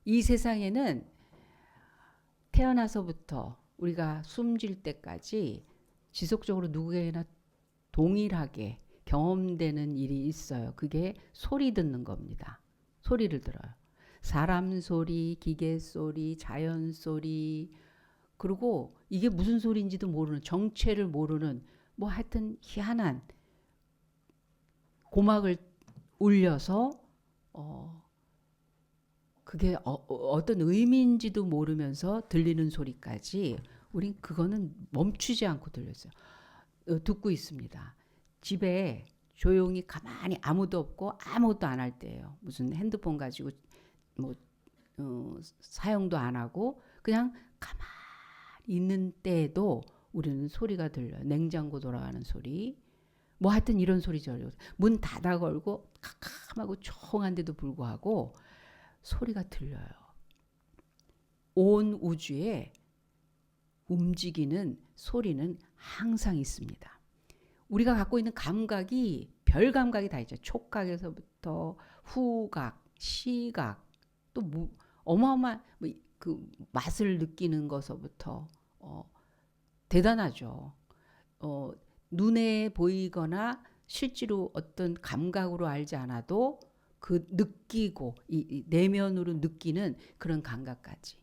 이 세상에는 태어나서부터 우리가 숨질 때까지 지속적으로 누구에게나 동일하게 경험되는 일이 있어요. 그게 소리 듣는 겁니다. 소리를 들어요. 사람 소리, 기계 소리, 자연 소리, 그리고 이게 무슨 소리인지도 모르는, 정체를 모르는, 뭐 하여튼 희한한 고막을 울려서 어, 그게 어떤 의미인지도 모르면서 들리는 소리까지 우린 그거는 멈추지 않고 들렸어요. 듣고 있습니다. 집에 조용히 가만히 아무도 없고 아무것도 안 할 때예요. 무슨 핸드폰 가지고 뭐 사용도 안 하고 그냥 가만히 있는 때에도 우리는 소리가 들려요. 냉장고 돌아가는 소리. 뭐 하여튼 이런 소리죠. 문 닫아 걸고 캄캄하고 조용한데도 불구하고 소리가 들려요. 온 우주에 움직이는 소리는 항상 있습니다. 우리가 갖고 있는 감각이 별 감각이 다 있죠. 촉각에서부터 후각, 시각, 또 어마어마한 그 맛을 느끼는 것서부터 대단하죠. 어, 눈에 보이거나 실제로 어떤 감각으로 알지 않아도 그 느끼고 이 내면으로 느끼는 그런 감각까지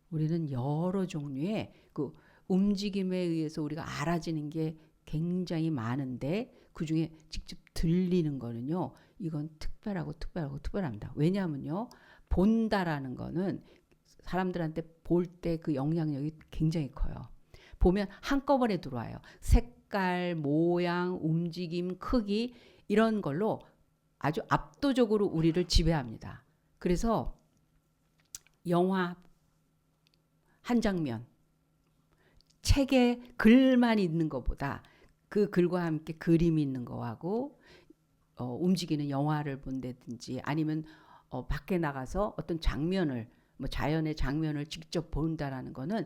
우리는 여러 종류의 그 움직임에 의해서 우리가 알아지는 게 굉장히 많은데 그 중에 직접 들리는 거는요. 이건 특별하고 특별하고 특별합니다. 왜냐하면요. 본다라는 거는 사람들한테 볼 때 그 영향력이 굉장히 커요. 보면 한꺼번에 들어와요. 색깔, 모양, 움직임, 크기 이런 걸로 아주 압도적으로 우리를 지배합니다. 그래서 영화 한 장면, 책에 글만 있는 것보다 그 글과 함께 그림이 있는 거하고 움직이는 영화를 본다든지 아니면 밖에 나가서 어떤 장면을 뭐 자연의 장면을 직접 본다라는 거는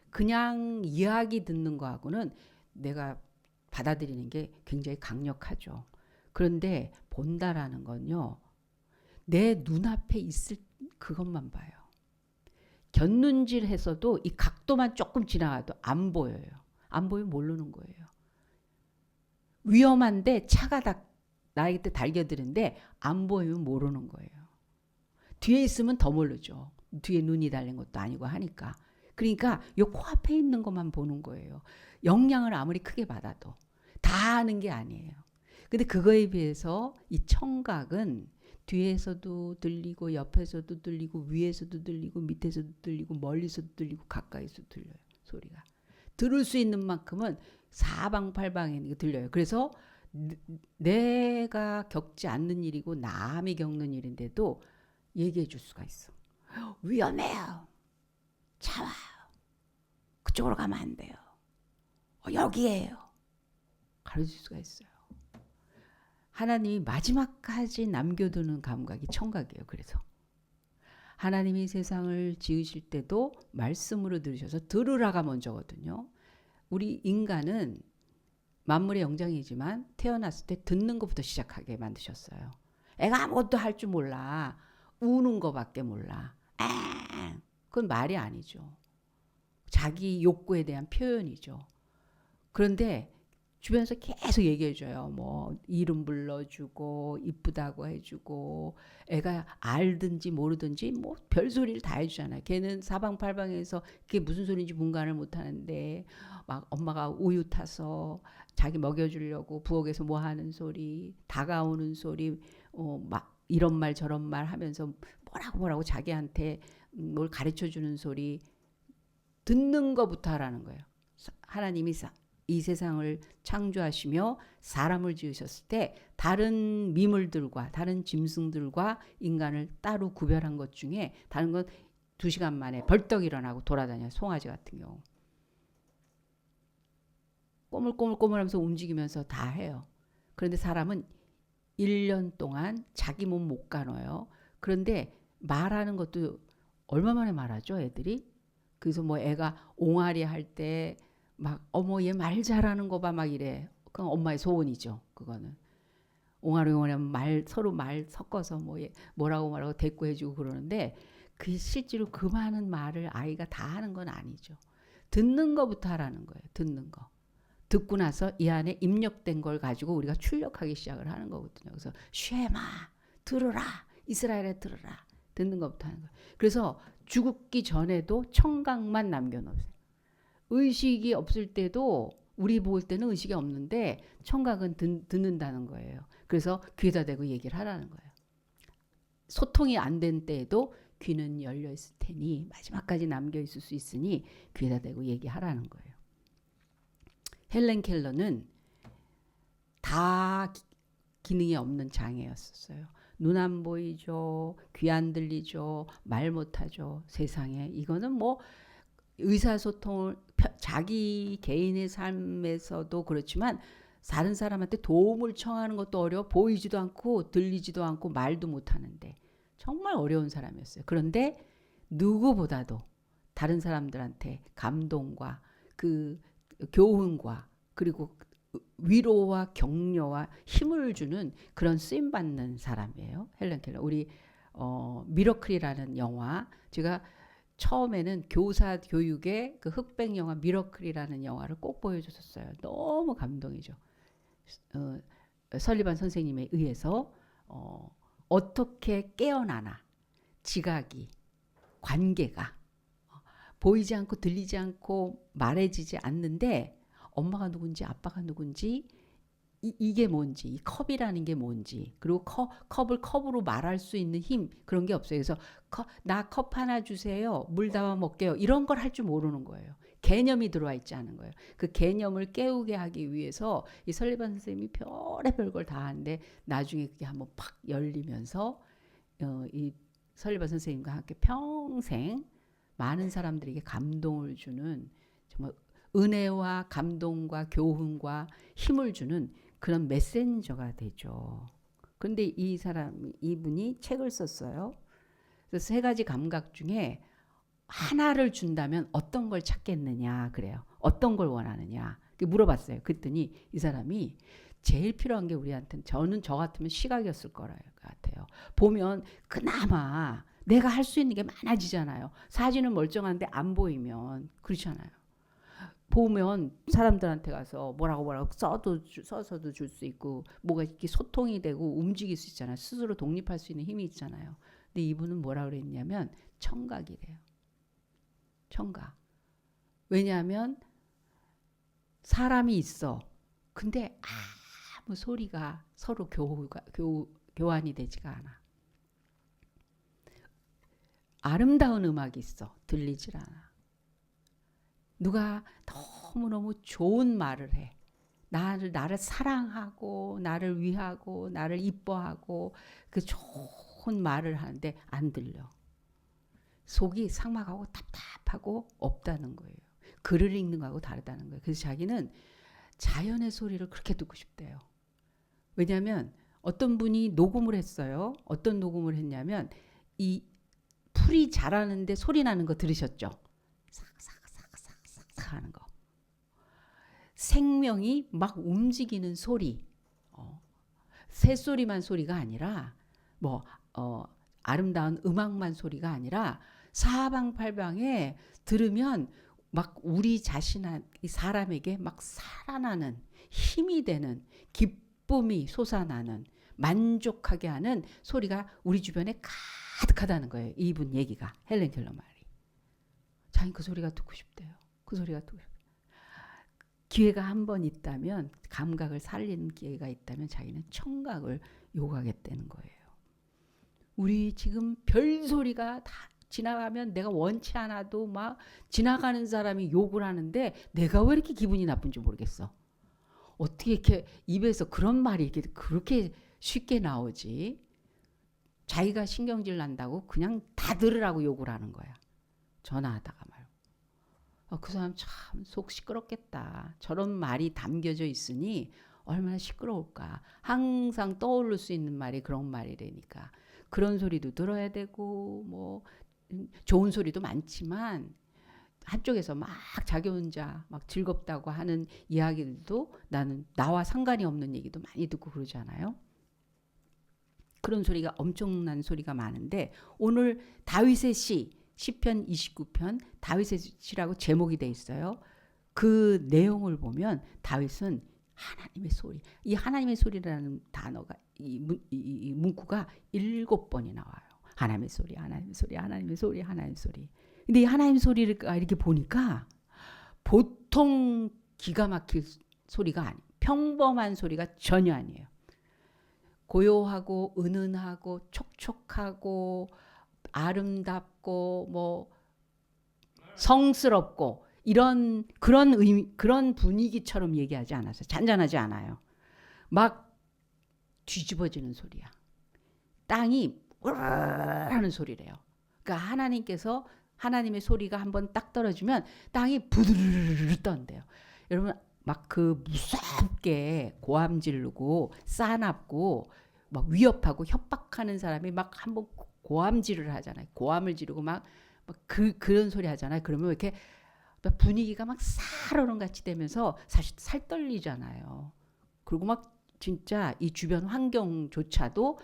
그냥 이야기 듣는 거하고는 내가 받아들이는 게 굉장히 강력하죠. 그런데 본다라는 건요. 내 눈앞에 있을 그것만 봐요. 곁눈질해서도 이 각도만 조금 지나가도 안 보여요. 안 보이면 모르는 거예요. 위험한데 차가 나에게 달겨드는데 안 보이면 모르는 거예요. 뒤에 있으면 더 모르죠. 뒤에 눈이 달린 것도 아니고 하니까. 그러니까 요 코앞에 있는 것만 보는 거예요. 영향을 아무리 크게 받아도 다 아는 게 아니에요. 근데 그거에 비해서 이 청각은 뒤에서도 들리고 옆에서도 들리고 위에서도 들리고 밑에서도 들리고 멀리서도 들리고 가까이서도 들려요. 소리가. 들을 수 있는 만큼은 사방팔방에 들려요. 그래서 내가 겪지 않는 일이고 남이 겪는 일인데도 얘기해 줄 수가 있어. 위험해요. 차 와요. 그쪽으로 가면 안 돼요. 여기에요. 가르칠 수가 있어요. 하나님이 마지막까지 남겨두는 감각이 청각이에요. 그래서 하나님이 세상을 지으실 때도 말씀으로 들으셔서 들으라가 먼저거든요. 우리 인간은 만물의 영장이지만 태어났을 때 듣는 것부터 시작하게 만드셨어요. 애가 아무것도 할 줄 몰라. 우는 거밖에 몰라. 그건 말이 아니죠. 자기 욕구에 대한 표현이죠. 그런데 주변에서 계속 얘기해줘요. 뭐 이름 불러주고 이쁘다고 해주고 애가 알든지 모르든지 뭐 별소리를 다 해주잖아요. 걔는 사방팔방에서 그게 무슨 소리인지 분간을 못하는데 막 엄마가 우유 타서 자기 먹여주려고 부엌에서 뭐 하는 소리, 다가오는 소리, 막 이런 말 저런 말 하면서 뭐라고 자기한테 뭘 가르쳐주는 소리 듣는 것부터 하라는 거예요. 하나님이 이 세상을 창조하시며 사람을 지으셨을 때 다른 미물들과 다른 짐승들과 인간을 따로 구별한 것 중에 다른 건 2시간 만에 벌떡 일어나고 돌아다녀요. 송아지 같은 경우. 꼬물꼬물꼬물하면서 움직이면서 다 해요. 그런데 사람은 1년 동안 자기 몸 못 가눠요. 그런데 말하는 것도 얼마 만에 말하죠, 애들이? 그래서 뭐 애가 옹알이 할 때 막 어머 얘 말 잘하는 거 봐 막 이래. 그건 엄마의 소원이죠. 그거는. 옹알이 말 서로 말 섞어서 뭐라고 대꾸해주고 그러는데 그 실제로 그 많은 말을 아이가 다 하는 건 아니죠. 듣는 거부터 하라는 거예요. 듣는 거. 듣고 나서 이 안에 입력된 걸 가지고 우리가 출력하기 시작을 하는 거거든요. 그래서 쉐마 들으라, 이스라엘에 들으라, 듣는 것부터 하는 거예요. 그래서 죽기 전에도 청각만 남겨놓으세요. 의식이 없을 때도 우리 볼 때는 의식이 없는데 청각은 듣는다는 거예요. 그래서 귀에다 대고 얘기를 하라는 거예요. 소통이 안 된 때에도 귀는 열려 있을 테니 마지막까지 남겨 있을 수 있으니 귀에다 대고 얘기하라는 거예요. 헬렌 켈러는 다 기능이 없는 장애였었어요. 눈 안 보이죠, 귀 안 들리죠, 말 못하죠. 세상에 이거는 뭐 의사소통을 자기 개인의 삶에서도 그렇지만 다른 사람한테 도움을 청하는 것도 어려워. 보이지도 않고 들리지도 않고 말도 못하는데 정말 어려운 사람이었어요. 그런데 누구보다도 다른 사람들한테 감동과 그 교훈과 그리고 위로와 격려와 힘을 주는 그런 쓰임받는 사람이에요. 헬렌 켈러. 우리 미러클이라는 영화, 제가 처음에는 교사 교육의 그 흑백 영화 미러클이라는 영화를 꼭 보여줬었어요. 너무 감동이죠. 설리반 선생님에 의해서 어떻게 깨어나나 지각이 관계가 보이지 않고 들리지 않고 말해지지 않는데 엄마가 누군지 아빠가 누군지 이게 뭔지, 이 컵이라는 게 뭔지, 그리고 컵을 컵으로 말할 수 있는 힘, 그런 게 없어요. 그래서 나 컵 하나 주세요, 물 담아 먹게요, 이런 걸 할 줄 모르는 거예요. 개념이 들어와 있지 않은 거예요. 그 개념을 깨우게 하기 위해서 이 설리반 선생님이 별의별 걸 다 하는데 나중에 그게 한번 팍 열리면서 이 설리반 선생님과 함께 평생 많은 사람들에게 감동을 주는, 정말 은혜와 감동과 교훈과 힘을 주는 그런 메신저가 되죠. 그런데 이분이 책을 썼어요. 그래서 세 가지 감각 중에 하나를 준다면 어떤 걸 찾겠느냐 그래요. 어떤 걸 원하느냐 물어봤어요. 그랬더니 이 사람이 제일 필요한 게 우리한테는, 저 같으면 시각이었을 거라요 같아요. 보면 그나마 내가 할 수 있는 게 많아지잖아요. 사진은 멀쩡한데 안 보이면 그렇잖아요. 보면 사람들한테 가서 뭐라고 써서도 줄 수 있고 뭐가 이렇게 소통이 되고 움직일 수 있잖아요. 스스로 독립할 수 있는 힘이 있잖아요. 근데 이분은 뭐라 그랬냐면 청각이래요. 청각. 왜냐하면 사람이 있어. 근데 아무 소리가 서로 교환이 되지가 않아. 아름다운 음악이 있어. 들리질 않아. 누가 너무너무 좋은 말을 해. 나를 사랑하고 나를 위하고 나를 이뻐하고 그 좋은 말을 하는데 안 들려. 속이 삭막하고 답답하고 없다는 거예요. 글을 읽는 거하고 다르다는 거예요. 그래서 자기는 자연의 소리를 그렇게 듣고 싶대요. 왜냐하면 어떤 분이 녹음을 했어요. 어떤 녹음을 했냐면 이 풀이 자라는데 소리 나는 거 들으셨죠? 삭삭삭삭삭삭 하는 거. 생명이 막 움직이는 소리. 새소리만 소리가 아니라 아름다운 음악만 소리가 아니라 사방팔방에 들으면 막 우리 이 사람에게 막 살아나는 힘이 되는, 기쁨이 솟아나는, 만족하게 하는 소리가 우리 주변에 가득하다는 거예요. 이분 얘기가, 헬렌 켈러 말이. 자기는 그 소리가 듣고 싶대요. 그 소리가 듣고 싶대요. 기회가 한 번 있다면, 감각을 살리는 기회가 있다면 자기는 청각을 요구하겠다는 거예요. 우리 지금 별소리가 다 지나가면 내가 원치 않아도 막 지나가는 사람이 욕을 하는데 내가 왜 이렇게 기분이 나쁜지 모르겠어. 어떻게 이렇게 입에서 그런 말이 이렇게 그렇게 쉽게 나오지? 자기가 신경질 난다고 그냥 다 들으라고 욕을 하는 거야. 전화하다가 말고. 그 사람 참 속 시끄럽겠다. 저런 말이 담겨져 있으니 얼마나 시끄러울까. 항상 떠오를 수 있는 말이 그런 말이라니까. 그런 소리도 들어야 되고 뭐 좋은 소리도 많지만 한쪽에서 막 자기 혼자 막 즐겁다고 하는 이야기들도 나는 나와 상관이 없는 얘기도 많이 듣고 그러잖아요. 그런 소리가 엄청난 소리가 많은데 오늘 다윗의 시편 29편 다윗의 시라고 제목이 돼 있어요. 그 내용을 보면 다윗은 하나님의 소리, 이 하나님의 소리라는 단어가 이 문구가 7번이 나와요. 하나님의 소리, 하나님의 소리, 하나님의 소리, 하나님의 소리. 근데 이 하나님의 소리를 이렇게 보니까 보통 기가 막힐 소리가 아니에요. 평범한 소리가 전혀 아니에요. 고요하고 은은하고 촉촉하고 아름답고 뭐 성스럽고 이런 그런 분위기처럼 얘기하지 않았어요. 잔잔하지 않아요. 막 뒤집어지는 소리야. 땅이 하는 소리래요. 그러니까 하나님께서 하나님의 소리가 한번 딱 떨어지면 땅이 부드르르르 떤대요. 여러분 막 그 무섭게 고함 지르고 싸납고 막 위협하고 협박하는 사람이 막 한번 고함질을 하잖아요. 고함을 지르고 막 그런 소리 하잖아요. 그러면 이렇게 분위기가 막 살얼음 같이 되면서 사실 살 떨리잖아요. 그리고 막 진짜 이 주변 환경조차도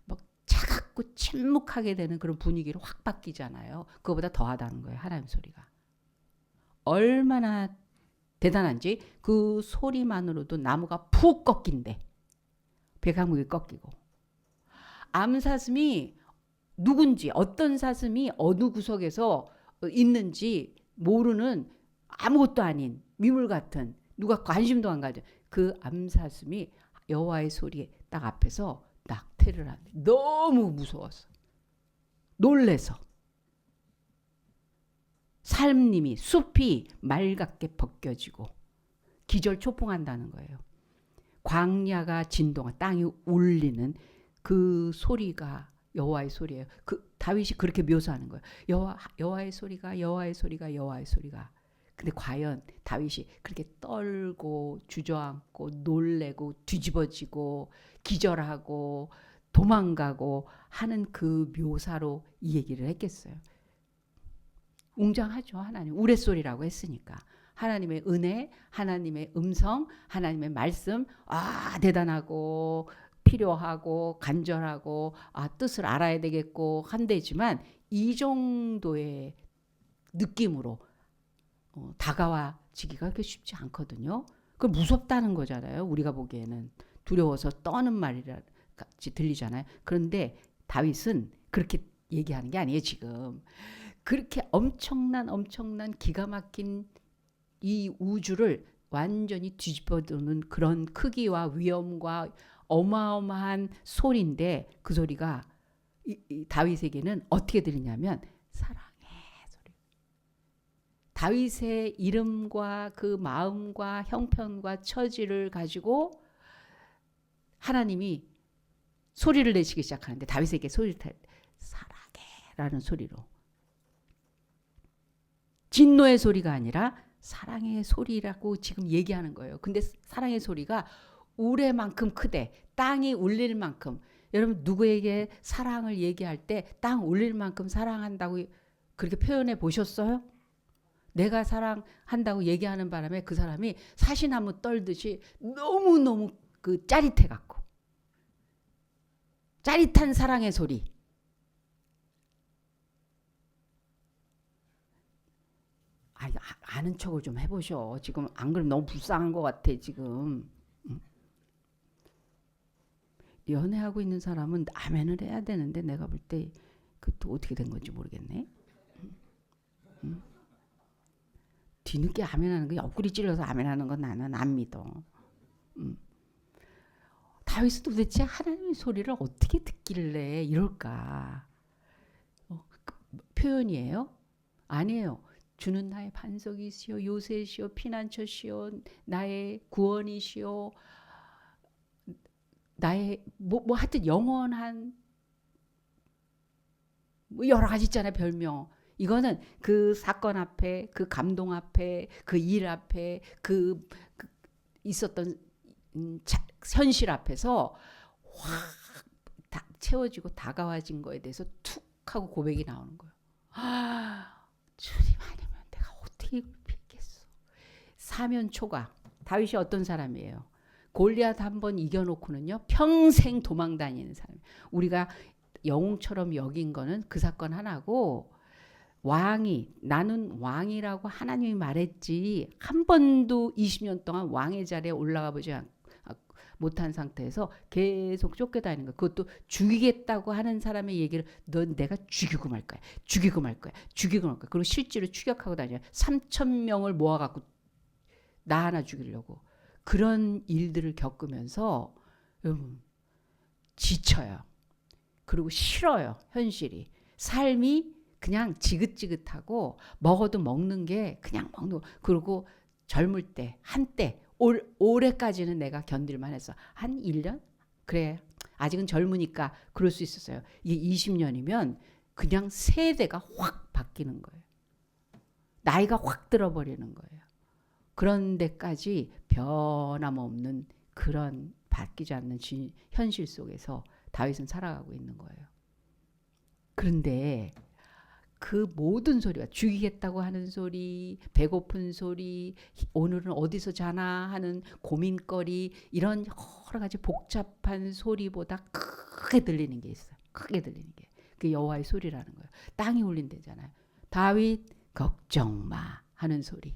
막 차갑고 침묵하게 되는 그런 분위기로 확 바뀌잖아요. 그거보다 더하다는 거예요. 하나님 소리가. 얼마나 대단한지 그 소리만으로도 나무가 푹 꺾인대. 백악목이 꺾이고. 암사슴이 누군지 어떤 사슴이 어느 구석에서 있는지 모르는 아무것도 아닌 미물 같은 누가 관심도 안 가져 그 암사슴이 여호와의 소리에 딱 앞에서 낙태를 하는데 너무 무서웠어. 놀래서 삶님이 숲이 맑게 벗겨지고 기절초풍한다는 거예요. 광야가 진동하 땅이 울리는 그 소리가 여호와의 소리예요. 그 다윗이 그렇게 묘사하는 거예요. 여호와의 소리가 여호와의 소리가 여호와의 소리가. 근데 과연 다윗이 그렇게 떨고 주저앉고 놀래고 뒤집어지고 기절하고 도망가고 하는 그 묘사로 이 얘기를 했겠어요. 웅장하죠. 하나님 우레소리라고 했으니까. 하나님의 은혜, 하나님의 음성, 하나님의 말씀, 대단하고 필요하고 간절하고 뜻을 알아야 되겠고 한데지만 이 정도의 느낌으로 다가와지기가 그렇게 쉽지 않거든요. 그 무섭다는 거잖아요. 우리가 보기에는 두려워서 떠는 말이라 같이 들리잖아요. 그런데 다윗은 그렇게 얘기하는 게 아니에요. 지금 그렇게 엄청난 기가 막힌 이 우주를 완전히 뒤집어두는 그런 크기와 위엄과 어마어마한 소리인데 그 소리가 이 다윗에게는 어떻게 들리냐면 사랑의 소리. 다윗의 이름과 그 마음과 형편과 처지를 가지고 하나님이 소리를 내시기 시작하는데 다윗에게 소리를 사랑해라는 소리로 진노의 소리가 아니라 사랑의 소리라고 지금 얘기하는 거예요. 근데 사랑의 소리가 우레만큼 크대. 땅이 울릴 만큼. 여러분 누구에게 사랑을 얘기할 때 땅 울릴 만큼 사랑한다고 그렇게 표현해 보셨어요? 내가 사랑한다고 얘기하는 바람에 그 사람이 사시나무 떨듯이 너무너무 그 짜릿해 갖고. 짜릿한 사랑의 소리. 아는 척을 좀 해보셔. 지금 안 그러면 너무 불쌍한 것 같아 지금. 연애하고 있는 사람은 아멘을 해야 되는데 내가 볼 때 그또 어떻게 된 건지 모르겠네. 뒤늦게 아멘하는 거 옆구리 찔러서 아멘하는 건 나는 안 믿어. 다윗은 도대체 하나님의 소리를 어떻게 듣길래 이럴까? 표현이에요? 아니에요. 주는 나의 반석이시오 요새시오 피난처시오 나의 구원이시오 나의 뭐 하여튼 영원한 뭐 여러 가지 있잖아요. 별명. 이거는 그 사건 앞에 그 감동 앞에 그 일 앞에 그 있었던 현실 앞에서 확 다 채워지고 다가와진 거에 대해서 툭 하고 고백이 나오는 거예요. 주님 아니면 내가 어떻게 빌겠어. 사면 초가. 다윗이 어떤 사람이에요? 골리앗 한 번 이겨놓고는요 평생 도망 다니는 사람. 우리가 영웅처럼 여긴 거는 그 사건 하나고, 왕이, 나는 왕이라고 하나님이 말했지 한 번도 20년 동안 왕의 자리에 올라가 보지 못한 상태에서 계속 쫓겨다니는 거야. 그것도 죽이겠다고 하는 사람의 얘기를 넌 내가 죽이고 말 거야. 죽이고 말 거야. 죽이고 말 거야. 그리고 실제로 추격하고 다녀요. 3,000명을 모아갖고 나 하나 죽이려고. 그런 일들을 겪으면서 지쳐요. 그리고 싫어요. 현실이. 삶이 그냥 지긋지긋하고 먹어도 먹는 게 그냥 먹는 거. 그리고 젊을 때 한때 올해까지는 내가 견딜만 했어. 한 1년? 그래. 아직은 젊으니까 그럴 수 있었어요. 이게 20년이면 그냥 세대가 확 바뀌는 거예요. 나이가 확 들어버리는 거예요. 그런 데까지 변함없는 그런 바뀌지 않는 현실 속에서 다윗은 살아가고 있는 거예요. 그런데 그 모든 소리가 죽이겠다고 하는 소리, 배고픈 소리, 오늘은 어디서 자나 하는 고민거리, 이런 여러 가지 복잡한 소리보다 크게 들리는 게 있어요. 크게 들리는 게. 그 여호와의 소리라는 거예요. 땅이 울린대잖아요. 다윗 걱정 마 하는 소리.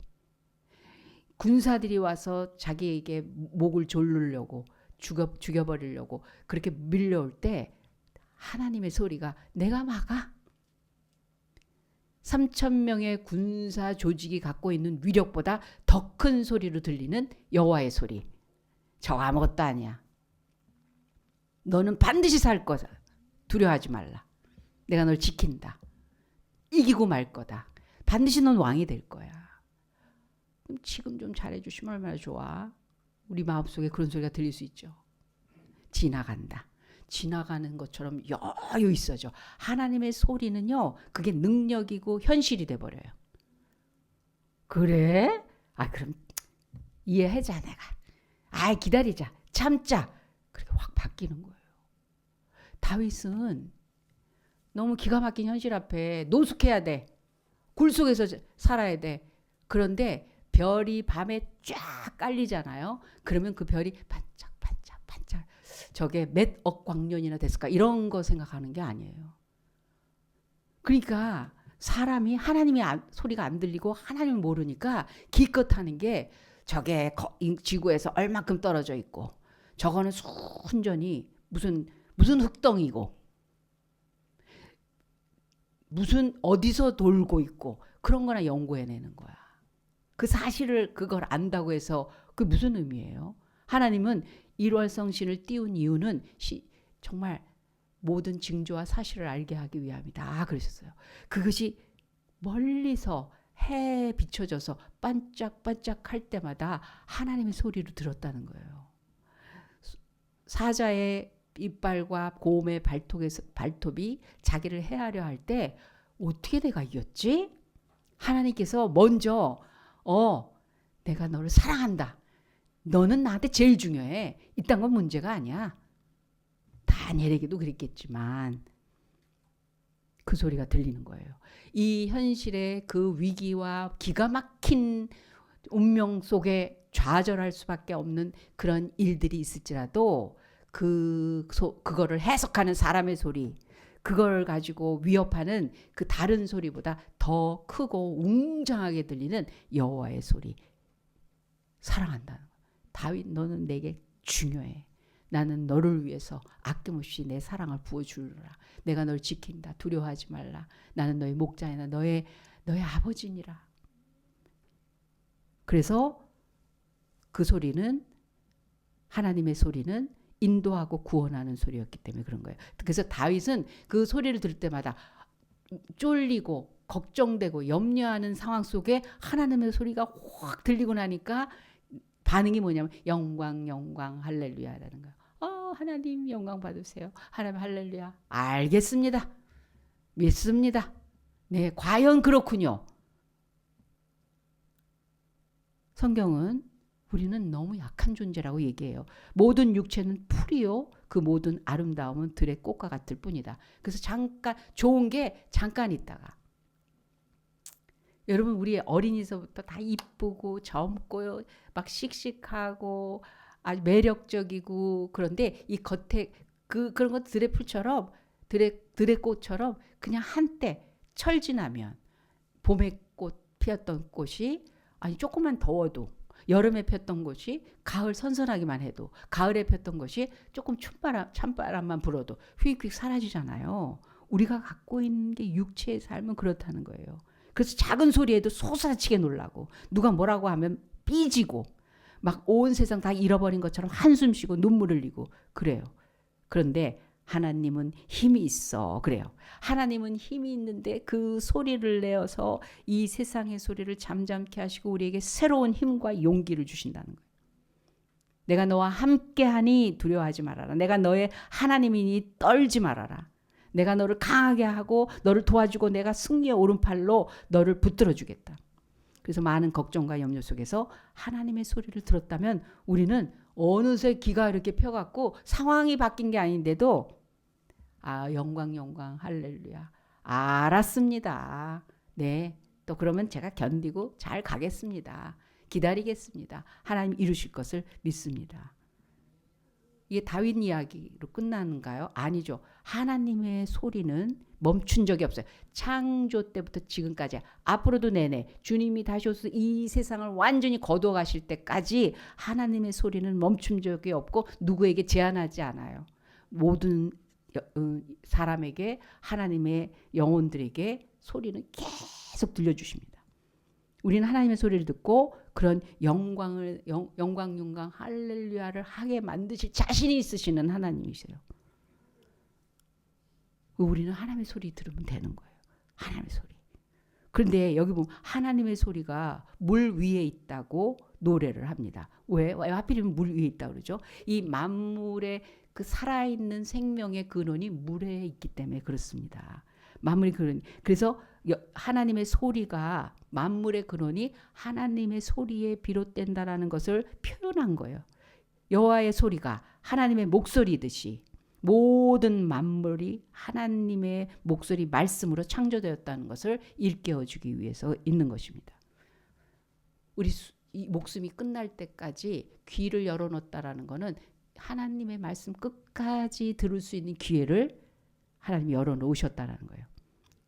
군사들이 와서 자기에게 목을 조르려고 죽여버리려고 그렇게 밀려올 때 하나님의 소리가 내가 막아. 3,000명의 군사 조직이 갖고 있는 위력보다 더 큰 소리로 들리는 여호와의 소리. 저거 아무것도 아니야. 너는 반드시 살 거다. 두려워하지 말라. 내가 널 지킨다. 이기고 말 거다. 반드시 넌 왕이 될 거야. 그럼 지금 좀 잘해주시면 얼마나 좋아. 우리 마음속에 그런 소리가 들릴 수 있죠. 지나간다. 지나가는 것처럼 여유 있어져. 하나님의 소리는요, 그게 능력이고 현실이 돼버려요. 그래? 아, 그럼 이해하자 내가. 아, 기다리자. 참자. 그렇게 확 바뀌는 거예요. 다윗은 너무 기가 막힌 현실 앞에 노숙해야 돼. 굴 속에서 살아야 돼. 그런데 별이 밤에 쫙 깔리잖아요. 그러면 그 별이 반짝 저게 몇 억 광년이나 됐을까 이런 거 생각하는 게 아니에요. 그러니까 사람이 하나님의 소리가 안 들리고 하나님을 모르니까 기껏 하는 게 저게 지구에서 얼마큼 떨어져 있고 저거는 순전히 무슨 흙덩이고 무슨 어디서 돌고 있고 그런 거나 연구해내는 거야. 그 사실을 그걸 안다고 해서 그게 무슨 의미예요? 하나님은 일월성신을 띄운 이유는 정말 모든 징조와 사실을 알게 하기 위함이다 그러셨어요. 그것이 멀리서 해 비춰져서 반짝반짝 할 때마다 하나님의 소리를 들었다는 거예요. 사자의 이빨과 곰의 발톱이 자기를 해하려 할 때 어떻게 내가 이겼지? 하나님께서 먼저 내가 너를 사랑한다. 너는 나한테 제일 중요해. 이딴 건 문제가 아니야. 다니엘에게도 그랬겠지만 그 소리가 들리는 거예요. 이 현실의 그 위기와 기가 막힌 운명 속에 좌절할 수밖에 없는 그런 일들이 있을지라도 그거를 해석하는 사람의 소리, 그걸 가지고 위협하는 그 다른 소리보다 더 크고 웅장하게 들리는 여호와의 소리. 사랑한다는 거예요. 다윗 너는 내게 중요해. 나는 너를 위해서 아낌없이 내 사랑을 부어주리라. 내가 널 지킨다. 두려워하지 말라. 나는 너의 목자이나 너의 아버지니라. 그래서 그 소리는 하나님의 소리는 인도하고 구원하는 소리였기 때문에 그런 거예요. 그래서 다윗은 그 소리를 들을 때마다 쫄리고 걱정되고 염려하는 상황 속에 하나님의 소리가 확 들리고 나니까 반응이 뭐냐면 영광 할렐루야라는 거예요. 하나님 영광 받으세요. 하나님 할렐루야. 알겠습니다. 믿습니다. 네, 과연 그렇군요. 성경은 우리는 너무 약한 존재라고 얘기해요. 모든 육체는 풀이요. 그 모든 아름다움은 들의 꽃과 같을 뿐이다. 그래서 잠깐 좋은 게 잠깐 있다가 여러분 우리 어린이서부터 다 이쁘고 젊고 막 씩씩하고 아주 매력적이고 그런데 이 겉에 그런 것 드레풀처럼 드레꽃처럼 그냥 한때 철 지나면 봄에 꽃 피었던 꽃이 아니 조금만 더워도 여름에 폈던 것이 가을 선선하기만 해도 가을에 폈던 것이 조금 찬바람만 불어도 휙휙 사라지잖아요. 우리가 갖고 있는 게 육체의 삶은 그렇다는 거예요. 그래서 작은 소리에도 솟아치게 놀라고 누가 뭐라고 하면 삐지고 막 온 세상 다 잃어버린 것처럼 한숨 쉬고 눈물 흘리고 그래요. 그런데 하나님은 힘이 있어. 그래요. 하나님은 힘이 있는데 그 소리를 내어서 이 세상의 소리를 잠잠케 하시고 우리에게 새로운 힘과 용기를 주신다는 거예요. 내가 너와 함께하니 두려워하지 말아라. 내가 너의 하나님이니 떨지 말아라. 내가 너를 강하게 하고 너를 도와주고 내가 승리의 오른팔로 너를 붙들어 주겠다. 그래서 많은 걱정과 염려 속에서 하나님의 소리를 들었다면 우리는 어느새 기가 이렇게 펴갖고 상황이 바뀐 게 아닌데도 영광 할렐루야 알았습니다. 네, 또 그러면 제가 견디고 잘 가겠습니다. 기다리겠습니다. 하나님 이루실 것을 믿습니다. 이게 다윗 이야기로 끝나는가요? 아니죠. 하나님의 소리는 멈춘 적이 없어요. 창조 때부터 지금까지 앞으로도 내내 주님이 다시 오셔서 이 세상을 완전히 거두어 가실 때까지 하나님의 소리는 멈춘 적이 없고 누구에게 제한하지 않아요. 모든 사람에게 하나님의 영혼들에게 소리는 계속 들려주십니다. 우리는 하나님의 소리를 듣고 그런 영광 할렐루야를 하게 만드실 자신이 있으시는 하나님이세요. 우리는 하나님의 소리 들으면 되는 거예요. 하나님의 소리. 그런데 여기 보면 하나님의 소리가 물 위에 있다고 노래를 합니다. 왜 하필이면 물 위에 있다고 그러죠? 이 만물의 그 살아있는 생명의 근원이 물에 있기 때문에 그렇습니다. 만물의 근원. 그래서 하나님의 소리가 만물의 근원이 하나님의 소리에 비롯된다라는 것을 표현한 거예요. 여호와의 소리가 하나님의 목소리듯이 모든 만물이 하나님의 목소리 말씀으로 창조되었다는 것을 일깨워 주기 위해서 있는 것입니다. 우리 이 목숨이 끝날 때까지 귀를 열어놓았다라는 것은 하나님의 말씀 끝까지 들을 수 있는 기회를 하나님이 열어놓으셨다는 거예요.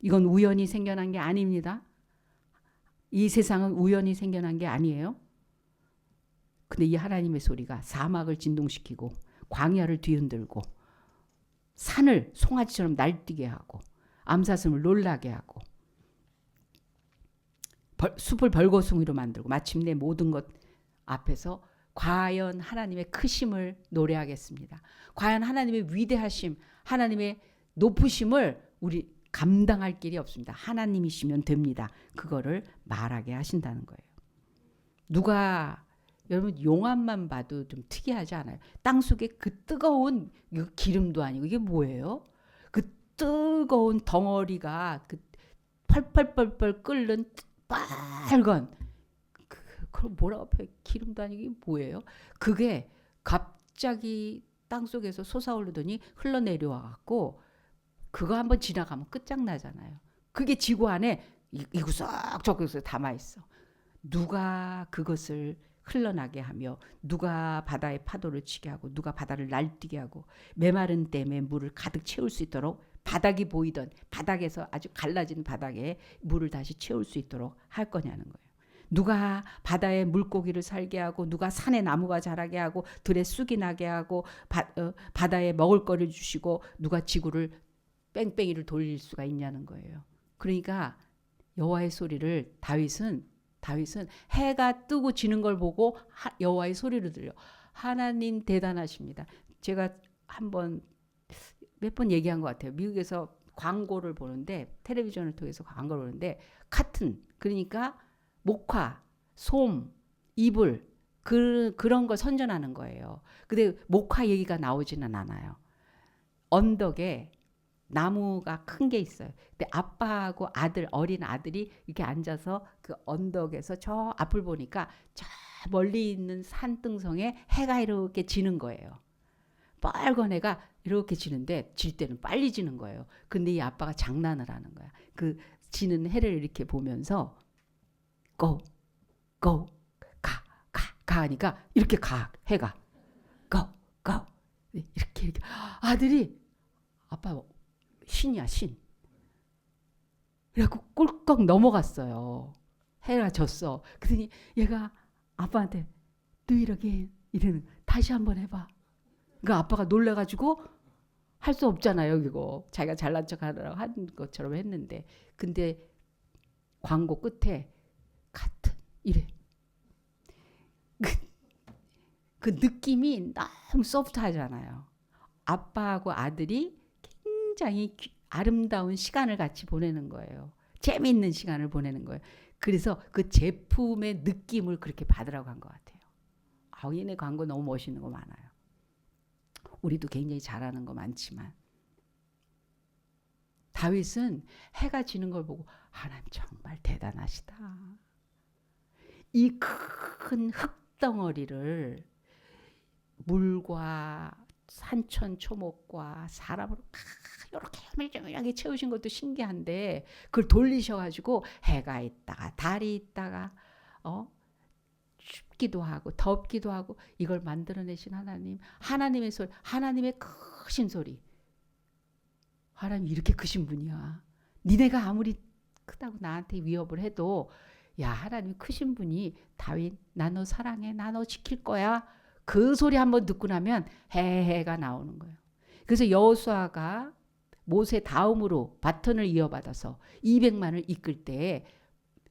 이건 우연히 생겨난 게 아닙니다. 이 세상은 우연히 생겨난 게 아니에요. 근데 이 하나님의 소리가 사막을 진동시키고 광야를 뒤흔들고 산을 송아지처럼 날뛰게 하고 암사슴을 놀라게 하고 숲을 벌거숭이로 만들고 마침내 모든 것 앞에서 과연 하나님의 크심을 노래하겠습니다. 과연 하나님의 위대하심, 하나님의 높으심을 우리 감당할 길이 없습니다. 하나님이시면 됩니다. 그거를 말하게 하신다는 거예요. 누가 여러분 용암만 봐도 좀 특이하지 않아요? 땅속에 그 뜨거운 기름도 아니고 이게 뭐예요? 그 뜨거운 덩어리가 그 펄펄펄펄 끓는 빨간 그걸 뭐라고 표현? 기름도 아니고 이게 뭐예요? 그게 갑자기 땅속에서 솟아오르더니 흘러내려와 갖고 그거 한번 지나가면 끝장나잖아요. 그게 지구 안에 이구석저구석 담아 있어. 누가 그것을 흘러나게 하며 누가 바다의 파도를 치게 하고 누가 바다를 날뛰게 하고 메마른 댐에 물을 가득 채울 수 있도록 바닥이 보이던 바닥에서 아주 갈라진 바닥에 물을 다시 채울 수 있도록 할 거냐는 거예요. 누가 바다에 물고기를 살게 하고 누가 산에 나무가 자라게 하고 들에 쑥이 나게 하고 바다에 먹을 거를 주시고 누가 지구를 뺑뺑이를 돌릴 수가 있냐는 거예요. 그러니까 여호와의 소리를 다윗은 해가 뜨고 지는 걸 보고 여호와의 소리를 들려. 하나님 대단하십니다. 제가 몇 번 얘기한 것 같아요. 미국에서 광고를 보는데 텔레비전을 통해서 광고를 보는데 카튼 그러니까 목화, 솜, 이불 그런 걸 선전하는 거예요. 근데 목화 얘기가 나오지는 않아요. 언덕에 나무가 큰 게 있어요. 근데 아빠하고 어린 아들이 이렇게 앉아서 그 언덕에서 저 앞을 보니까 저 멀리 있는 산등성에 해가 이렇게 지는 거예요. 빨간 해가 이렇게 지는데 질 때는 빨리 지는 거예요. 근데 이 아빠가 장난을 하는 거야. 그 지는 해를 이렇게 보면서 go, go, 가 하니까 이렇게 가 해가. go. 이렇게 아들이 아빠 신이야 신. 그래갖고 꿀꺽 넘어갔어요. 해가 졌어. 그랬더니 얘가 아빠한테 do it again 이러는 다시 한번 해봐. 그러니까 아빠가 놀래가지고 할 수 없잖아요. 이거 자기가 잘난 척하느라고 한 것처럼 했는데 근데 광고 끝에 같은 이래. 그 느낌이 너무 소프트하잖아요. 아빠하고 아들이 굉장히 아름다운 시간을 같이 보내는 거예요. 재미있는 시간을 보내는 거예요. 그래서 그 제품의 느낌을 그렇게 받으라고 한 것 같아요. 아, 얘네 광고 너무 멋있는 거 많아요. 우리도 굉장히 잘하는 거 많지만 다윗은 해가 지는 걸 보고 하나님 정말 대단하시다. 이 큰 흙덩어리를 물과 산천 초목과 사람으로 이렇게 흐물흐물하게 채우신 것도 신기한데 그걸 돌리셔가지고 해가 있다가 달이 있다가 춥기도 하고 덥기도 하고 이걸 만들어내신 하나님, 하나님의 소리, 하나님의 크신 소리. 하나님 이렇게 크신 분이야. 니네가 아무리 크다고 나한테 위협을 해도 야 하나님 크신 분이 다윗 나 너 사랑해 나 너 지킬 거야. 그 소리 한번 듣고 나면 해가 나오는 거예요. 그래서 여호수아가 모세 다음으로 바톤을 이어받아서 200만을 이끌 때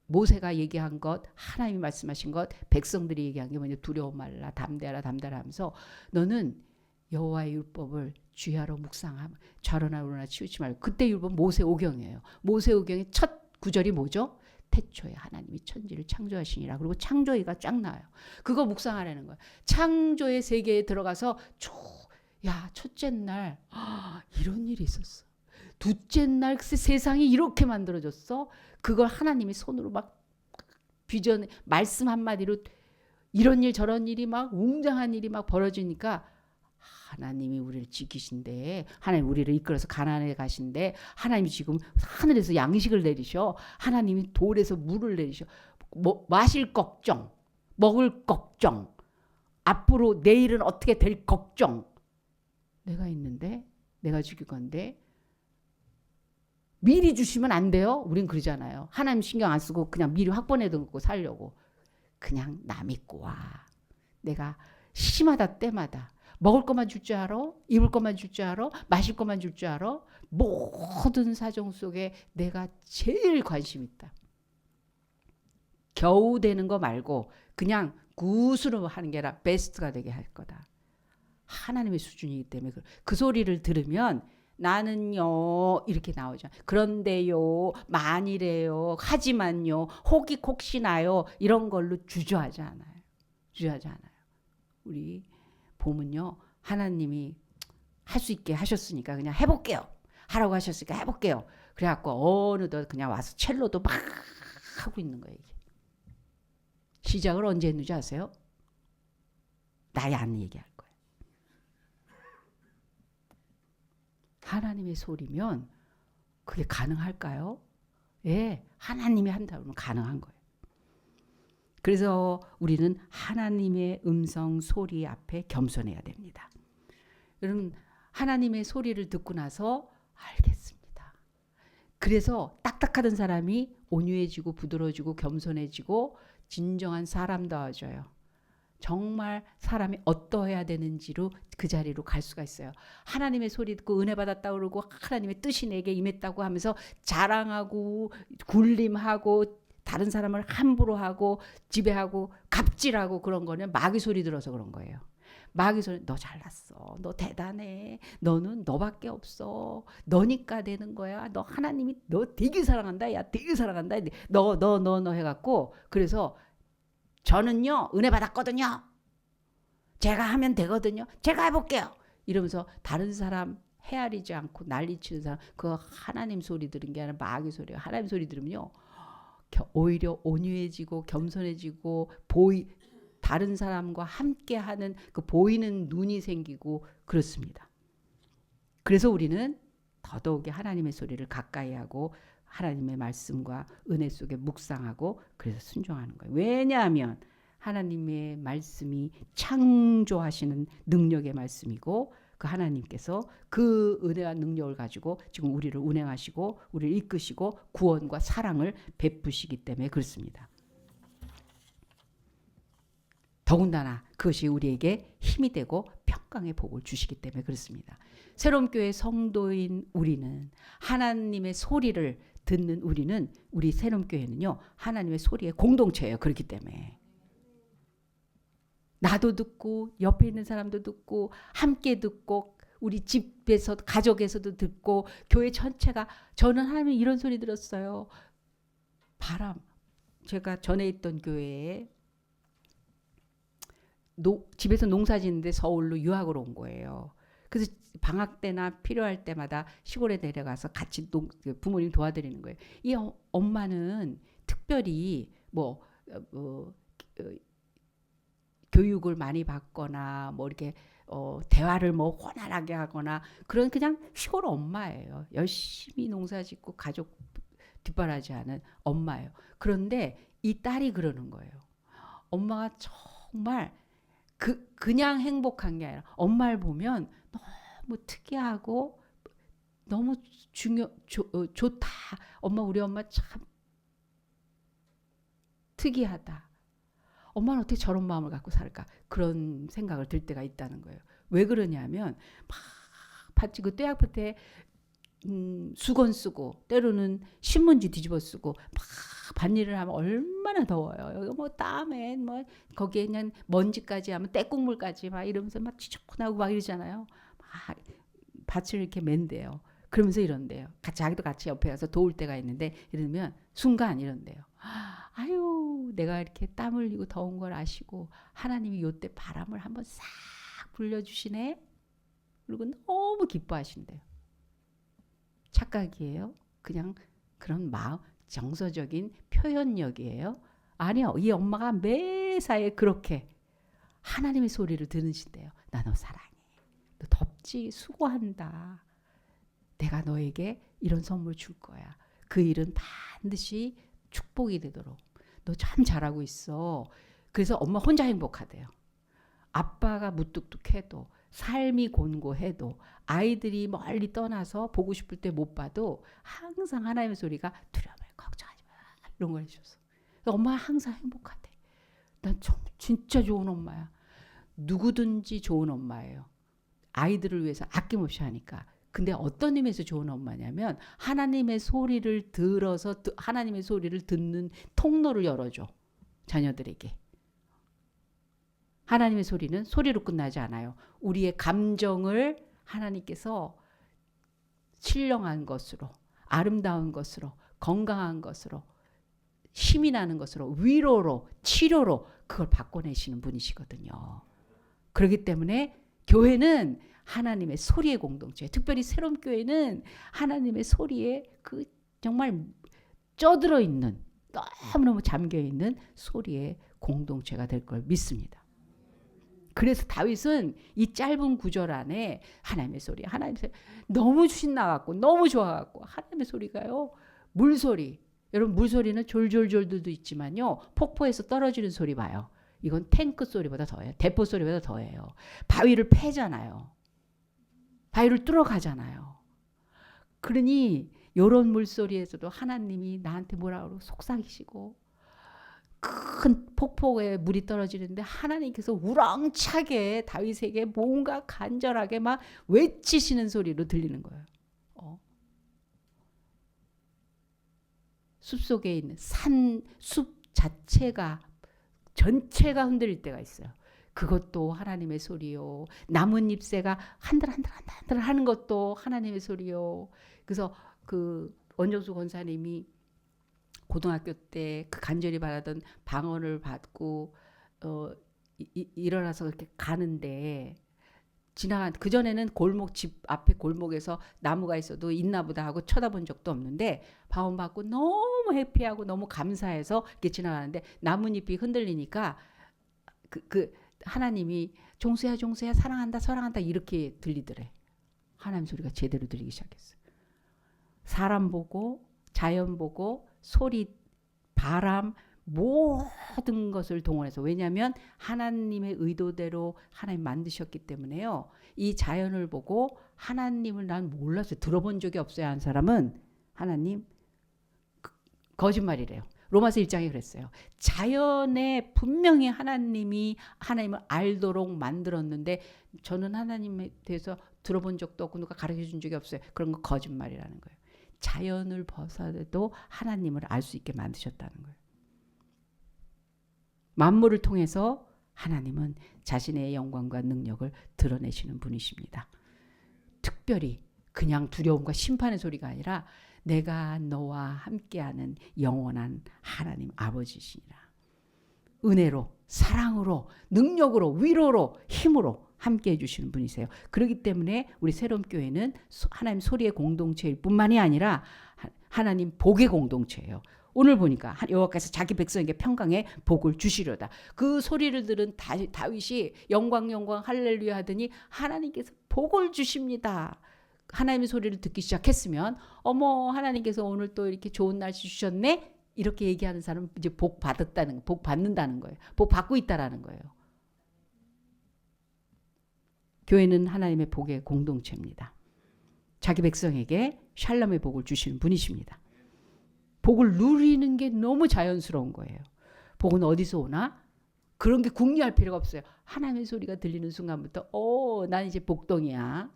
모세가 얘기한 것 하나님이 말씀하신 것 백성들이 얘기한 게 뭐냐 두려워 말라 담대하라 담대하라 하면서 너는 여호와의 율법을 주야로 묵상하며 좌로나 우로나 치우치 말고 그때 율법 모세오경이에요. 모세오경의 첫 구절이 뭐죠? 태초에 하나님이 천지를 창조하시니라. 그리고 창조기가 쫙 나와요. 그거 묵상하라는 거예요. 창조의 세계에 들어가서 첫째 날 이런 일이 있었어. 둘째 날 세상이 이렇게 만들어졌어. 그걸 하나님이 손으로 막 비전 말씀 한마디로 이런 일 저런 일이 막 웅장한 일이 막 벌어지니까 하나님이 우리를 지키신데 하나님 우리를 이끌어서 가나안에 가신데 하나님이 지금 하늘에서 양식을 내리셔. 하나님이 돌에서 물을 내리셔. 마실 걱정, 먹을 걱정, 앞으로 내일은 어떻게 될 걱정. 내가 있는데 내가 죽일 건데 미리 주시면 안 돼요. 우린 그러잖아요. 하나님 신경 안 쓰고 그냥 미리 확보해 두고 살려고. 그냥 나 믿고 와. 내가 시마다 때마다 먹을 것만 줄 줄 알아? 입을 것만 줄 줄 알아? 마실 것만 줄 줄 알아? 모든 사정 속에 내가 제일 관심 있다. 겨우 되는 거 말고 그냥 굿으로 하는 게 아니라 베스트가 되게 할 거다. 하나님의 수준이기 때문에 그 소리를 들으면 나는요 이렇게 나오죠. 그런데요 만일에요 하지만요 혹시나요 이런 걸로 주저하지 않아요. 주저하지 않아요. 우리 보면요 하나님이 할 수 있게 하셨으니까 그냥 해볼게요. 하라고 하셨으니까 해볼게요. 그래갖고 어느덧 그냥 와서 첼로도 막 하고 있는 거예요. 이게. 시작을 언제 했는지 아세요? 나이 안 얘기할 거예요. 하나님의 소리면 그게 가능할까요? 예, 하나님이 한다 그러면 가능한 거예요. 그래서 우리는 하나님의 음성 소리 앞에 겸손해야 됩니다. 여러분 하나님의 소리를 듣고 나서 알겠습니다. 그래서 딱딱하던 사람이 온유해지고 부드러워지고 겸손해지고 진정한 사람다워져요. 정말 사람이 어떠해야 되는지로 그 자리로 갈 수가 있어요. 하나님의 소리 듣고 은혜 받았다고 그러고 하나님의 뜻이 내게 임했다고 하면서 자랑하고 굴림하고 다른 사람을 함부로 하고 지배하고 갑질하고 그런 거는 마귀 소리 들어서 그런 거예요. 마귀 소리 너 잘났어. 너 대단해. 너는 너밖에 없어. 너니까 되는 거야. 너 하나님이 너 되게 사랑한다. 야 되게 사랑한다. 너 해갖고 그래서 저는요 은혜 받았거든요. 제가 하면 되거든요. 제가 해볼게요. 이러면서 다른 사람 헤아리지 않고 난리치는 사람 그 하나님 소리 들은 게 아니라 마귀 소리예요. 하나님 소리 들으면요 오히려 온유해지고 겸손해지고 다른 사람과 함께하는 그 보이는 눈이 생기고 그렇습니다. 그래서 우리는 더더욱이 하나님의 소리를 가까이 하고 하나님의 말씀과 은혜 속에 묵상하고 그래서 순종하는 거예요. 왜냐하면 하나님의 말씀이 창조하시는 능력의 말씀이고 그 하나님께서 그 은혜와 능력을 가지고 지금 우리를 운행하시고 우리를 이끄시고 구원과 사랑을 베푸시기 때문에 그렇습니다. 더군다나 그것이 우리에게 힘이 되고 평강의 복을 주시기 때문에 그렇습니다. 새로운 교회 성도인 우리는 하나님의 소리를 듣는 우리 새로운 교회는요 하나님의 소리의 공동체예요. 그렇기 때문에 나도 듣고 옆에 있는 사람도 듣고 함께 듣고 우리 집에서 가족에서도 듣고 교회 전체가 저는 하나님 이런 소리 들었어요. 바람. 제가 전에 있던 교회에 집에서 농사 짓는데 서울로 유학을 온 거예요. 그래서 방학 때나 필요할 때마다 시골에 내려가서 같이 부모님 도와드리는 거예요. 이 엄마는 특별히 교육을 많이 받거나 뭐 이렇게 대화를 뭐 원활하게 하거나 그런 그냥 시골 엄마예요. 열심히 농사짓고 가족 뒷바라지하는 엄마예요. 그런데 이 딸이 그러는 거예요. 엄마가 정말 그냥 행복한 게 아니라 엄마를 보면 너무 특이하고 너무 좋다. 우리 엄마 참 특이하다. 엄마는 어떻게 저런 마음을 갖고 살까? 그런 생각을 들 때가 있다는 거예요. 왜 그러냐면 막 밭이 그 떼약볕에 수건 쓰고 때로는 신문지 뒤집어 쓰고 막 밭일을 하면 얼마나 더워요. 여기 뭐 땀에 뭐 거기에 그냥 먼지까지 하면 때국물까지 막 이러면서 막 지저분하고 막 이러잖아요. 막 밭을 이렇게 맨대요. 그러면서 이런대요. 자기도 같이 옆에 가서 도울 때가 있는데 이러면 순간 이런대요. 아유 내가 이렇게 땀 흘리고 더운 걸 아시고 하나님이 요때 바람을 한번 싹 불려주시네. 그리고 너무 기뻐하신대요. 착각이에요? 그냥 그런 마음 정서적인 표현력이에요? 아니요. 이 엄마가 매사에 그렇게 하나님의 소리를 들으신대요. 나 너 사랑해. 너 덥지? 수고한다. 내가 너에게 이런 선물 줄 거야. 그 일은 반드시 축복이 되도록. 너 참 잘하고 있어. 그래서 엄마 혼자 행복하대요. 아빠가 무뚝뚝해도 삶이 곤고해도 아이들이 멀리 떠나서 보고 싶을 때 못 봐도 항상 하나님의 소리가 두려워 걱정하지 마 이런 걸 해줘서 엄마가 항상 행복하대. 난 진짜 좋은 엄마야. 누구든지 좋은 엄마예요. 아이들을 위해서 아낌없이 하니까. 근데 어떤 의미에서 좋은 엄마냐면 하나님의 소리를 들어서 하나님의 소리를 듣는 통로를 열어줘. 자녀들에게. 하나님의 소리는 소리로 끝나지 않아요. 우리의 감정을 하나님께서 신령한 것으로, 아름다운 것으로, 건강한 것으로, 힘이 나는 것으로, 위로로, 치료로 그걸 바꿔내시는 분이시거든요. 그렇기 때문에 교회는 하나님의 소리의 공동체, 특별히 새로운 교회는 하나님의 소리에 그 정말 쪄들어 있는, 너무너무 잠겨 있는 소리의 공동체가 될 걸 믿습니다. 그래서 다윗은 이 짧은 구절 안에 하나님의 소리, 하나님의 소리 너무 신나갖고 너무 좋아갖고 하나님의 소리가요. 물소리. 여러분 물소리는 졸졸졸도 있지만요. 폭포에서 떨어지는 소리 봐요. 이건 탱크 소리보다 더해요. 대포 소리보다 더해요. 바위를 패잖아요. 바위를 뚫어가잖아요. 그러니 이런 물소리에서도 하나님이 나한테 뭐라 그러고 속삭이시고 큰 폭포에 물이 떨어지는데 하나님께서 우렁차게 다윗에게 뭔가 간절하게 막 외치시는 소리로 들리는 거예요. 숲속에 있는 숲 자체가 전체가 흔들릴 때가 있어요. 그것도 하나님의 소리요. 나뭇잎새가 한들 하는 것도 하나님의 소리요. 그래서 그 원정수 권사님이 고등학교 때 그 간절히 바라던 방언을 받고 일어나서 그렇게 가는데 지나간 그 전에는 골목 집 앞에 골목에서 나무가 있어도 있나 보다 하고 쳐다본 적도 없는데 방언 받고 너무 해피하고 너무 감사해서 이렇게 지나가는데 나뭇잎이 흔들리니까 그 하나님이 종수야 사랑한다 이렇게 들리더래. 하나님 소리가 제대로 들리기 시작했어요. 사람 보고 자연 보고 소리, 바람, 모든 것을 동원해서, 왜냐하면 하나님의 의도대로 하나님 만드셨기 때문에요. 이 자연을 보고 하나님을 난 몰랐어요. 들어본 적이 없어요. 한 사람은 하나님 거짓말이래요. 로마서 1장에 그랬어요. 자연에 분명히 하나님을 알도록 만들었는데 저는 하나님에 대해서 들어본 적도 없고 누가 가르쳐준 적이 없어요. 그런 거 거짓말이라는 거예요. 자연을 벗어도 하나님을 알 수 있게 만드셨다는 거예요. 만물을 통해서 하나님은 자신의 영광과 능력을 드러내시는 분이십니다. 특별히 그냥 두려움과 심판의 소리가 아니라 내가 너와 함께하는 영원한 하나님 아버지시니라. 은혜로, 사랑으로, 능력으로, 위로로, 힘으로 함께해 주시는 분이세요. 그렇기 때문에 우리 새로운 교회는 하나님 소리의 공동체일 뿐만이 아니라 하나님 복의 공동체예요. 오늘 보니까 여호와께서 자기 백성에게 평강의 복을 주시려다. 그 소리를 들은 다윗이 영광 영광 할렐루야 하더니 하나님께서 복을 주십니다. 하나님의 소리를 듣기 시작했으면 어머 하나님께서 오늘 또 이렇게 좋은 날씨 주셨네? 이렇게 얘기하는 사람은 이제 복 받는다는 거예요. 복 받고 있다라는 거예요. 교회는 하나님의 복의 공동체입니다. 자기 백성에게 샬롬의 복을 주시는 분이십니다. 복을 누리는 게 너무 자연스러운 거예요. 복은 어디서 오나? 그런 게 궁리할 필요가 없어요. 하나님의 소리가 들리는 순간부터 난 이제 복덩이야.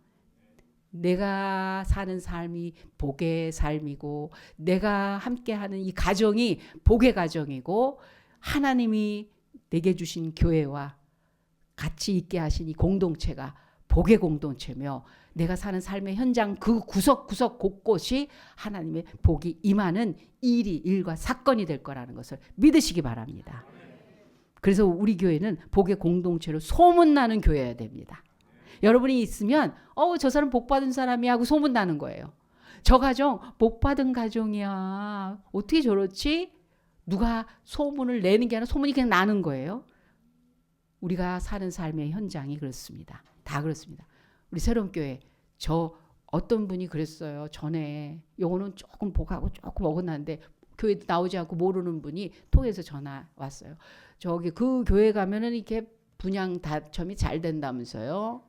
내가 사는 삶이 복의 삶이고 내가 함께하는 이 가정이 복의 가정이고 하나님이 내게 주신 교회와 같이 있게 하신 이 공동체가 복의 공동체며 내가 사는 삶의 현장 그 구석구석 곳곳이 하나님의 복이 임하는 일과 사건이 될 거라는 것을 믿으시기 바랍니다. 그래서 우리 교회는 복의 공동체로 소문나는 교회여야 됩니다. 여러분이 있으면 저 사람 복받은 사람이야 하고 소문나는 거예요. 저 가정 복받은 가정이야. 어떻게 저렇지? 누가 소문을 내는 게 아니라 소문이 그냥 나는 거예요. 우리가 사는 삶의 현장이 그렇습니다. 다 그렇습니다. 우리 새로운 교회 어떤 분이 그랬어요. 전에 요거는 조금 복하고 조금 어긋나는데 교회 나오지 않고 모르는 분이 통해서 전화 왔어요. 저기 그 교회 가면은 이렇게 분양 당첨이 잘 된다면서요.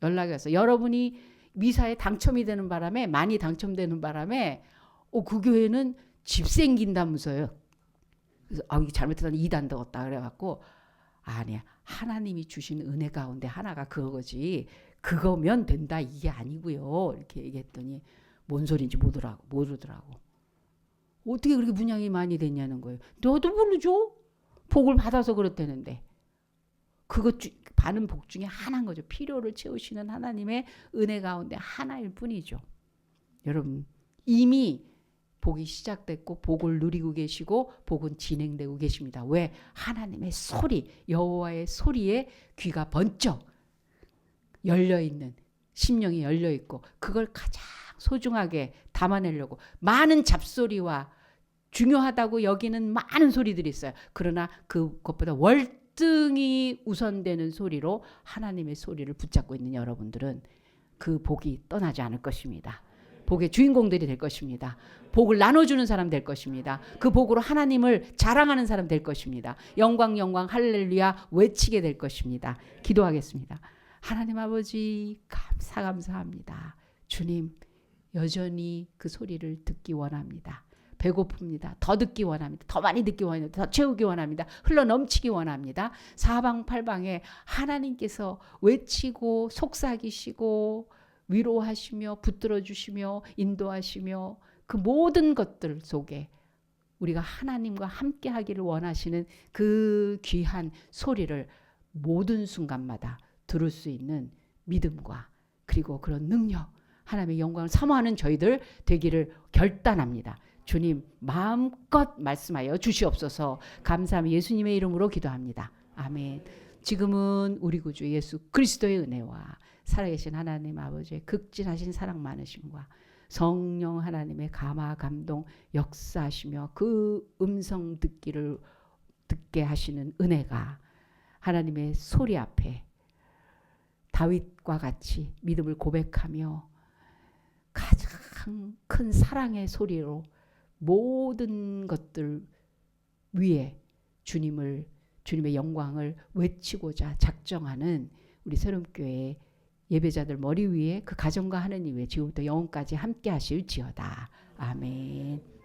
연락이 왔어요. 여러분이 미사에 당첨이 되는 바람에 많이 당첨되는 바람에 그 교회는 집 생긴다면서요. 그래서 이게 잘못해서 2단 되었다 그래갖고 아니야. 하나님이 주신 은혜 가운데 하나가 그거지. 그거면 된다 이게 아니고요. 이렇게 얘기했더니 뭔 소리인지 모르더라고. 어떻게 그렇게 분양이 많이 됐냐는 거예요. 너도 모르죠? 복을 받아서 그렇다는데. 받은 복 중에 하나인 거죠. 필요를 채우시는 하나님의 은혜 가운데 하나일 뿐이죠. 여러분 이미 복이 시작됐고 복을 누리고 계시고 복은 진행되고 계십니다. 왜? 하나님의 소리, 여호와의 소리에 귀가 번쩍 열려있는 심령이 열려있고 그걸 가장 소중하게 담아내려고 많은 잡소리와 중요하다고 여기는 많은 소리들이 있어요. 그러나 그것보다 월등히 우선되는 소리로 하나님의 소리를 붙잡고 있는 여러분들은 그 복이 떠나지 않을 것입니다. 복의 주인공들이 될 것입니다. 복을 나눠주는 사람 될 것입니다. 그 복으로 하나님을 자랑하는 사람 될 것입니다. 영광 영광 할렐루야 외치게 될 것입니다. 기도하겠습니다. 하나님 아버지 감사합니다. 주님 여전히 그 소리를 듣기 원합니다. 배고픕니다. 더 듣기 원합니다. 더 많이 듣기 원합니다. 더 채우기 원합니다. 흘러넘치기 원합니다. 사방팔방에 하나님께서 외치고 속삭이시고 위로하시며 붙들어 주시며 인도하시며 그 모든 것들 속에 우리가 하나님과 함께 하기를 원하시는 그 귀한 소리를 모든 순간마다 들을 수 있는 믿음과 그리고 그런 능력 하나님의 영광을 사모하는 저희들 되기를 결단합니다. 주님 마음껏 말씀하여 주시옵소서. 감사하며 예수님의 이름으로 기도합니다. 아멘. 지금은 우리 구주 예수 그리스도의 은혜와 살아계신 하나님 아버지의 극진하신 사랑 많으심과 성령 하나님의 감화 감동 역사하시며 그 음성 듣게 하시는 은혜가 하나님의 소리 앞에 다윗과 같이 믿음을 고백하며 가장 큰 사랑의 소리로 모든 것들 위에 주님의 영광을 외치고자 작정하는 우리 새롬교회 예배자들 머리 위에 그 가정과 하느님 위에 지금부터 영원까지 함께 하실지어다. 아멘.